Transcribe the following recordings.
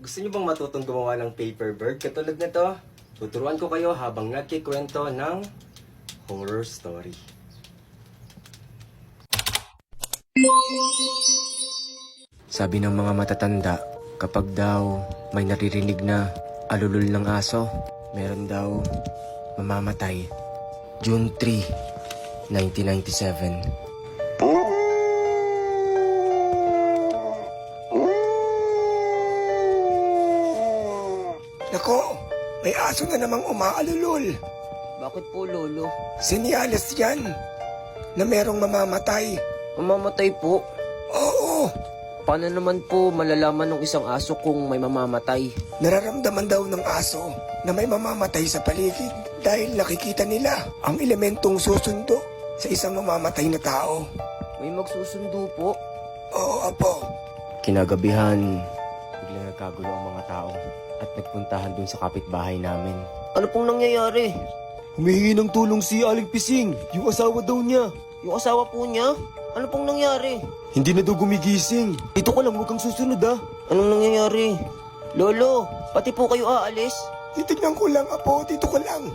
Gusto niyo bang matutong gumawa ng paper bird katulad nito? Tuturuan ko kayo habang nagkikwento ng horror story. Sabi ng mga matatanda, kapag daw may naririnig na alulul ng aso, meron daw mamamatay. June 3, 1997. Nako, may aso na namang umaalulol. Bakit po, Lolo? Senyales yan na merong mamamatay. Mamamatay po? Oo, Paano naman po malalaman ng isang aso kung may mamamatay? nararamdaman daw ng aso na may mamamatay sa paligid dahil nakikita nila ang elementong susundo sa isang mamamatay na tao. May magsusundo po? Oo, apo. Kinagabihan, biglang nagkagulo ang mga tao at nagpuntahan dun sa kapitbahay namin. Ano pong nangyayari? Humihingi ng tulong si Aling Pising, yung asawa daw niya. Yung asawa po niya? Ano pong nangyari? Hindi na daw gumigising. Ito ka lang, huwag kang susunod ah. Anong nangyayari? Lolo, pati po kayo aalis? Titignan ko lang, apo. Dito ka lang.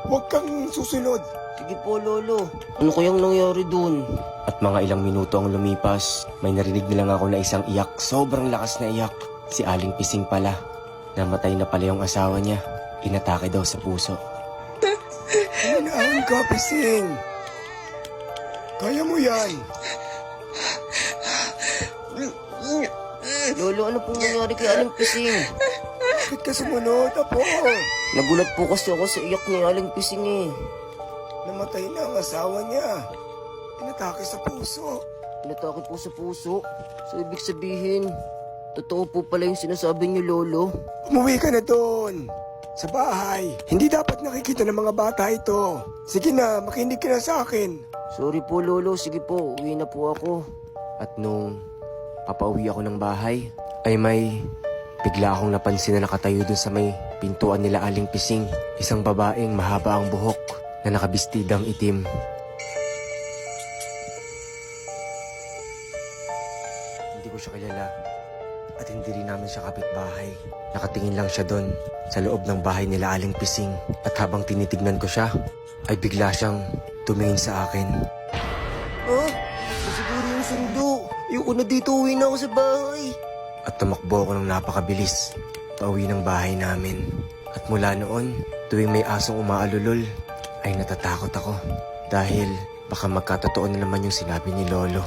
Huwag kang susunod. Sige po, Lolo. Ano kayang nangyari dun? At mga ilang minuto ang lumipas, may narinig nilang ako na isang iyak, sobrang lakas na iyak. Si Aling Pising pala. Namatay na pala yung asawa niya. Inatake daw sa puso. Hinahon ka, Pising. Kaya mo yan. Lolo, ano pong nangyari kay Aling Pising? Bakit ka sumunod, apo? Nagulat po kasi ako sa iyak ni Aling Pising eh. Namatay na ang asawa niya. Inatake sa puso. Inatake po sa puso. So, ibig sabihin, totoo po pala yung sinasabi niyo, Lolo. Umuwi ka na doon. Sa bahay. Hindi dapat nakikita ng mga bata ito. Sige na, makinig ka na sa akin. Sorry po, Lolo. Sige po, uwi na po ako. At nung papauwi ako ng bahay, ay may bigla akong napansin na nakatayo dun sa may pintuan nila Aling Pising. Isang babaeng mahaba ang buhok na nakabistidang itim. Hindi ko siya kilala at hindi rin namin siya kapitbahay. Nakatingin lang siya doon sa loob ng bahay nila Aling Pising. At habang tinitignan ko siya, ay bigla siyang tumingin sa akin. Ah, siguro yung sundo. Ayoko na dito, uwi na ako sa bahay. At tumakbo ako ng napakabilis pauwi ng bahay namin. At mula noon, tuwing may asong umaalulol, ay natatakot ako. Dahil baka magkatotoo na naman yung sinabi ni Lolo.